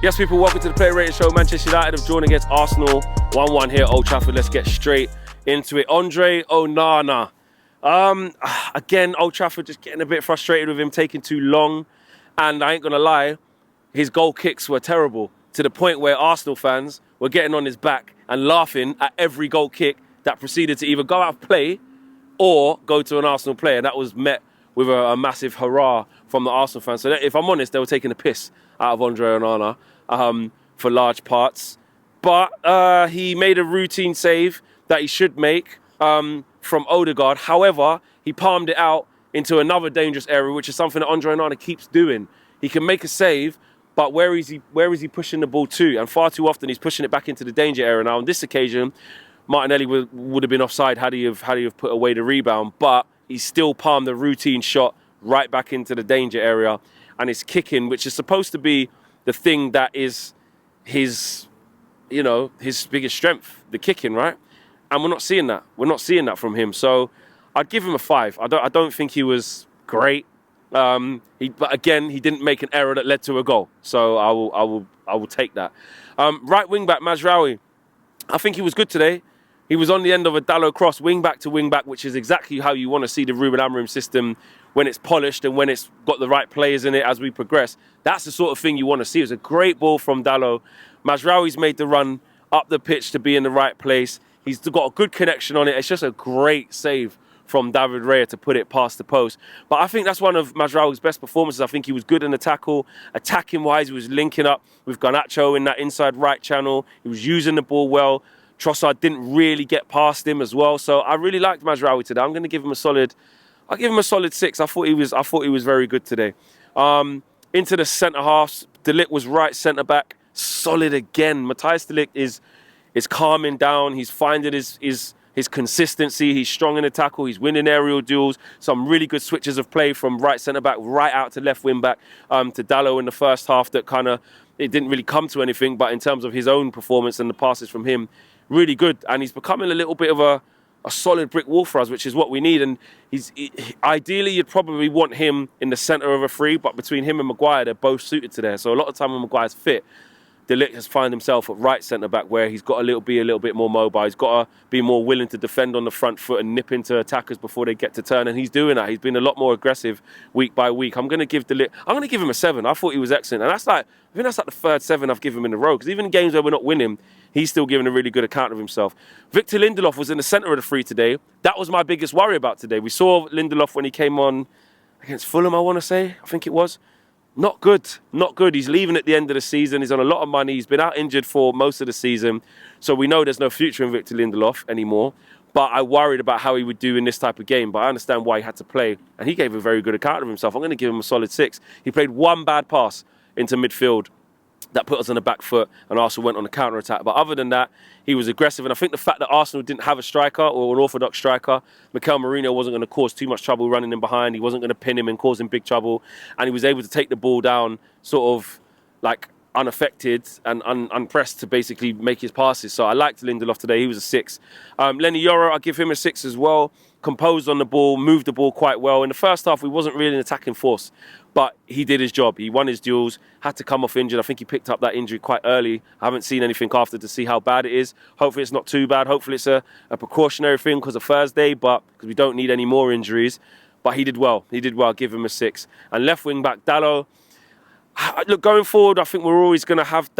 Yes, people, welcome to the Player Rating Show. Manchester United have drawn against Arsenal 1-1 here at Old Trafford. Let's get straight into it. Andre Onana. Again, Old Trafford just getting a bit frustrated with him taking too long. And I ain't going to lie, his goal kicks were terrible to the point where Arsenal fans were getting on his back and laughing at every goal kick that proceeded to either go out of play or go to an Arsenal player. That was met with a massive hurrah from the Arsenal fans. So if I'm honest, they were taking a piss out of Andre Onana for large parts. But he made a routine save that he should make from Odegaard. However, he palmed it out into another dangerous area, which is something that Andre Onana keeps doing. He can make a save, but where is he pushing the ball to? And far too often he's pushing it back into the danger area. Now, on this occasion, Martinelli would have been offside had he have put away the rebound, but he still palmed the routine shot right back into the danger area. And his kicking, which is supposed to be the thing that is his biggest strength, the kicking, right? And we're not seeing that. We're not seeing that from him. So I'd give him a 5. I don't think he was great. But again, he didn't make an error that led to a goal. So I will take that. Right wing back Mazraoui. I think he was good today. He was on the end of a Dalot cross, wing back to wing back, which is exactly how you want to see the Ruben Amorim system when it's polished and when it's got the right players in it as we progress. That's the sort of thing you want to see. It was a great ball from Dalot. Mazraoui's made the run up the pitch to be in the right place. He's got a good connection on it. It's just a great save from David Raya to put it past the post. But I think that's one of Mazraoui's best performances. I think he was good in the tackle. Attacking-wise, he was linking up with Garnacho in that inside right channel. He was using the ball well. Trossard didn't really get past him as well. So I really liked Mazraoui today. I'm going to give him a solid 6. I thought he was very good today. Into the centre half, De Ligt was right centre back. Solid again. Matthijs De Ligt is calming down. He's finding his consistency. He's strong in the tackle. He's winning aerial duels. Some really good switches of play from right centre back right out to left wing back to Dalot in the first half that kind of, it didn't really come to anything, but in terms of his own performance and the passes from him, really good. And he's becoming a little bit of a solid brick wall for us, which is what we need. And ideally, you'd probably want him in the centre of a three, but between him and Maguire, they're both suited to there. So a lot of time when Maguire's fit, De Ligt has found himself at right centre-back where he's got to be a little bit more mobile. He's got to be more willing to defend on the front foot and nip into attackers before they get to turn. And he's doing that. He's been a lot more aggressive week by week. I'm going to give him a 7. I thought he was excellent. And I think that's like the third 7 I've given him in a row. Because even in games where we're not winning, he's still giving a really good account of himself. Victor Lindelof was in the centre of the three today. That was my biggest worry about today. We saw Lindelof when he came on against Fulham, I want to say. I think it was. Not good. He's leaving at the end of the season. He's on a lot of money. He's been out injured for most of the season. So we know there's no future in Victor Lindelof anymore. But I worried about how he would do in this type of game. But I understand why he had to play. And he gave a very good account of himself. I'm going to give him a solid 6. He played one bad pass into midfield that put us on the back foot and Arsenal went on a counter-attack. But other than that, he was aggressive. And I think the fact that Arsenal didn't have a striker or an orthodox striker, Mikel Merino wasn't going to cause too much trouble running in behind. He wasn't going to pin him and cause him big trouble. And he was able to take the ball down sort of like unaffected and unpressed to basically make his passes. So I liked Lindelof today. He was a 6. Lenny Yoro, I give him a 6 as well. Composed on the ball, moved the ball quite well. In the first half, we wasn't really an attacking force, but he did his job. He won his duels, had to come off injured. I think he picked up that injury quite early. I haven't seen anything after to see how bad it is. Hopefully it's not too bad. Hopefully it's a precautionary thing because of Thursday, but because we don't need any more injuries. But he did well. Give him a 6. And left wing back, Dalot. Look, going forward, I think we're always going to have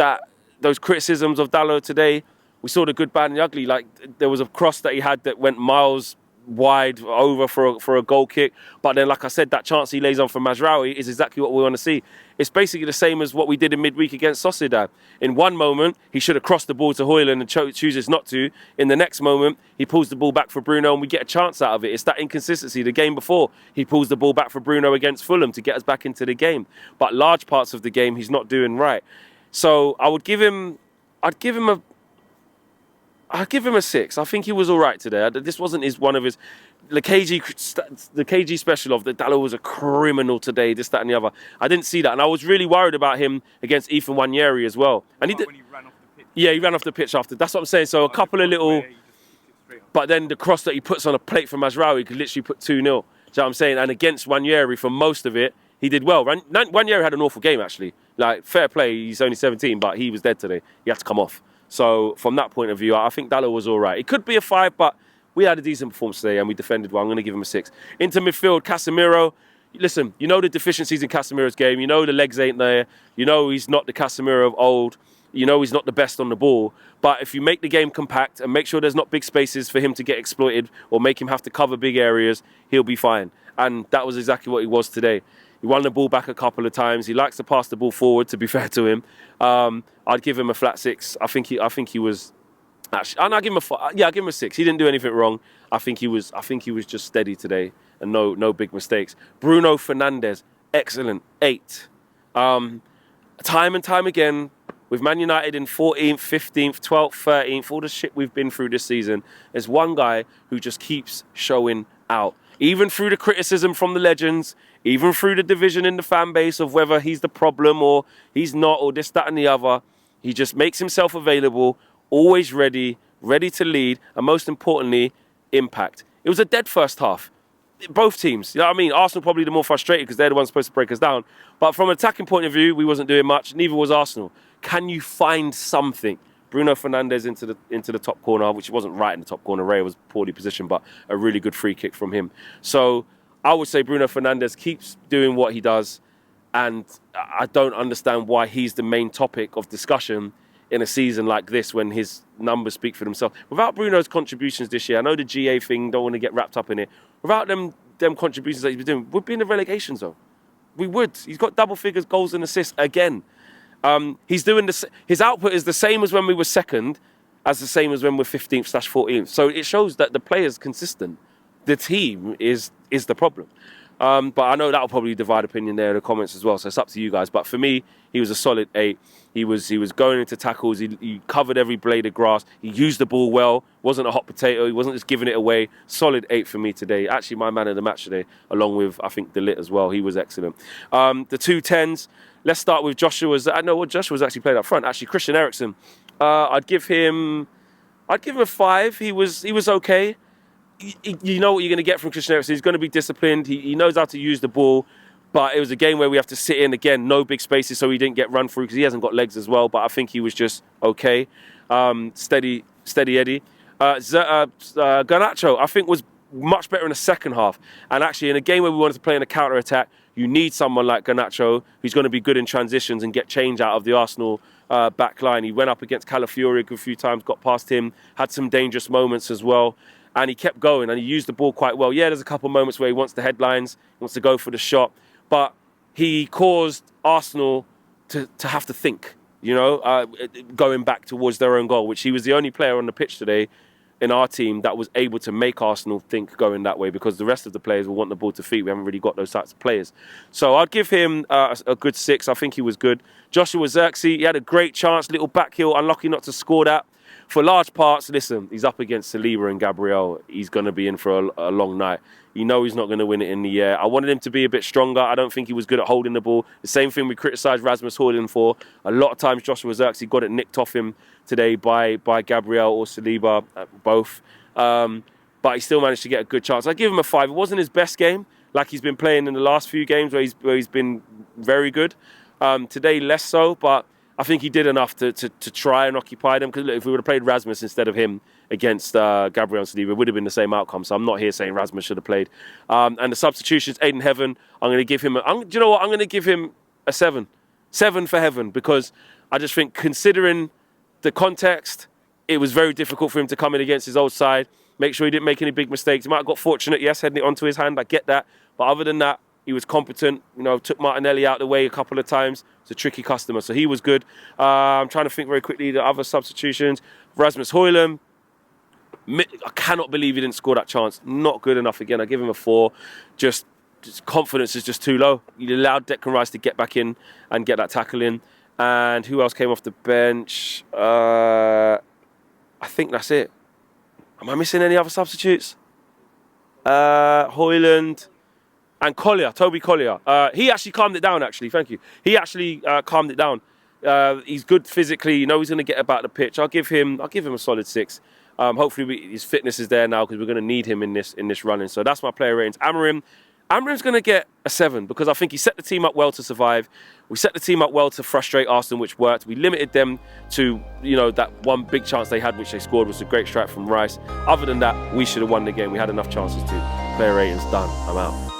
those criticisms of Dalot today. We saw the good, bad and the ugly. Like there was a cross that he had that went miles wide over for a goal kick, but then like I said, that chance he lays on for Mazraoui is exactly what we want to see. It's basically the same as what we did in midweek against Sociedad. In one moment he should have crossed the ball to Højlund and chooses not to. In the next moment he pulls the ball back for Bruno and we get a chance out of it. It's that inconsistency. The game before he pulls the ball back for Bruno against Fulham to get us back into the game, but large parts of the game he's not doing right. So I'd give him a 6. I think he was all right today. This wasn't one of his... The KG special of that Dalot was a criminal today, this, that and the other. I didn't see that. And I was really worried about him against Ethan Nwaneri as well. And when he ran off the pitch. Yeah, he ran off the pitch after. That's what I'm saying. So a couple of little... But then the cross that he puts on a plate for Mazraoui could literally put 2-0. Do you know what I'm saying? And against Nwaneri for most of it, he did well. Nwaneri had an awful game, actually. Like, fair play, he's only 17, but he was dead today. He had to come off. So from that point of view, I think Dalot was all right. It could be a 5, but we had a decent performance today and we defended well. I'm going to give him a 6. Into midfield, Casemiro. Listen, you know the deficiencies in Casemiro's game. You know the legs ain't there. You know he's not the Casemiro of old. You know he's not the best on the ball. But if you make the game compact and make sure there's not big spaces for him to get exploited or make him have to cover big areas, he'll be fine. And that was exactly what he was today. He won the ball back a couple of times. He likes to pass the ball forward, to be fair to him. I'd give him a flat 6. I think he was... Actually, and I'll give him a 5. Yeah, I'll give him a 6. He didn't do anything wrong. I think he was just steady today and no big mistakes. Bruno Fernandes, excellent, 8. Time and time again, with Man United in 14th, 15th, 12th, 13th, all the shit we've been through this season, there's one guy who just keeps showing out. Even through the criticism from the legends, even through the division in the fan base of whether he's the problem or he's not, or this, that, and the other, he just makes himself available, always ready to lead, and most importantly, impact. It was a dead first half. Both teams, you know what I mean? Arsenal probably the more frustrated because they're the ones supposed to break us down. But from an attacking point of view, we wasn't doing much. Neither was Arsenal. Can you find something? Bruno Fernandes into the top corner, which wasn't right in the top corner. Ray was poorly positioned, but a really good free kick from him. So I would say Bruno Fernandes keeps doing what he does, and I don't understand why he's the main topic of discussion in a season like this when his numbers speak for themselves. Without Bruno's contributions this year, I know the GA thing, don't want to get wrapped up in it. Without them contributions that he's been doing, we'd be in the relegation zone. We would. He's got double figures goals and assists again. He's doing his output is the same as when we were second, as the same as when we're 15th/14th. So it shows that the player's consistent. The team is the problem. But I know that'll probably divide opinion there in the comments as well. So it's up to you guys. But for me, he was a solid 8. He was going into tackles. He covered every blade of grass. He used the ball well. Wasn't a hot potato. He wasn't just giving it away. Solid 8 for me today. Actually, my man of the match today, along with, I think, De Ligt as well. He was excellent. The 2 10s. Let's start with Joshua's. I know what Joshua's actually played up front. Actually, Christian Eriksen. I'd give him a 5. He was okay. You know what you're going to get from Christian Eriksen. He's going to be disciplined. He knows how to use the ball. But it was a game where we have to sit in, again, no big spaces, so he didn't get run through because he hasn't got legs as well. But I think he was just okay. Steady Eddie. Garnacho, I think, was much better in the second half. And actually, in a game where we wanted to play in a counter-attack, you need someone like Garnacho who's going to be good in transitions and get change out of the Arsenal back line. He went up against Calafiori a few times, got past him, had some dangerous moments as well. And he kept going and he used the ball quite well. Yeah, there's a couple of moments where he wants the headlines, he wants to go for the shot. But he caused Arsenal to have to think, going back towards their own goal, which he was the only player on the pitch today in our team that was able to make Arsenal think going that way, because the rest of the players will want the ball to feet. We haven't really got those types of players. So I'd give him a good 6. I think he was good. Joshua Zirkzee, he had a great chance, little back heel, unlucky not to score that. For large parts, listen, he's up against Saliba and Gabriel. He's going to be in for a long night. You know he's not going to win it in the air. I wanted him to be a bit stronger. I don't think he was good at holding the ball. The same thing we criticised Rasmus Højlund for. A lot of times Joshua Zirkzee got it nicked off him today by Gabriel or Saliba, both. But he still managed to get a good chance. I give him a 5. It wasn't his best game, like he's been playing in the last few games where he's been very good. Today, less so, but I think he did enough to try and occupy them. Because if we would have played Rasmus instead of him against Gabriel and Saliba, it would have been the same outcome. So I'm not here saying Rasmus should have played. And the substitutions, Aiden Heaven, I'm going to give him do you know what? I'm going to give him a 7. 7 for Heaven, because I just think, considering the context, it was very difficult for him to come in against his old side. Make sure he didn't make any big mistakes. He might have got fortunate, yes, heading it onto his hand. I get that. But other than that, he was competent, took Martinelli out of the way a couple of times. It's a tricky customer, so he was good. I'm trying to think very quickly the other substitutions. Rasmus Højlund, I cannot believe he didn't score that chance. Not good enough again. I give him a 4. Just confidence is just too low. He allowed Declan Rice to get back in and get that tackle in. And who else came off the bench? I think that's it. Am I missing any other substitutes? Højlund. And Collier, Toby Collier. He actually calmed it down, actually. Thank you. He actually calmed it down. He's good physically. He's going to get about the pitch. I'll give him a solid 6. Hopefully his fitness is there now, because we're going to need him in this running. So that's my player ratings. Amorim, Amorim's going to get a 7 because I think he set the team up well to survive. We set the team up well to frustrate Arsenal, which worked. We limited them to, you know, that one big chance they had, which they scored, was a great strike from Rice. Other than that, we should have won the game. We had enough chances to. Player ratings done. I'm out.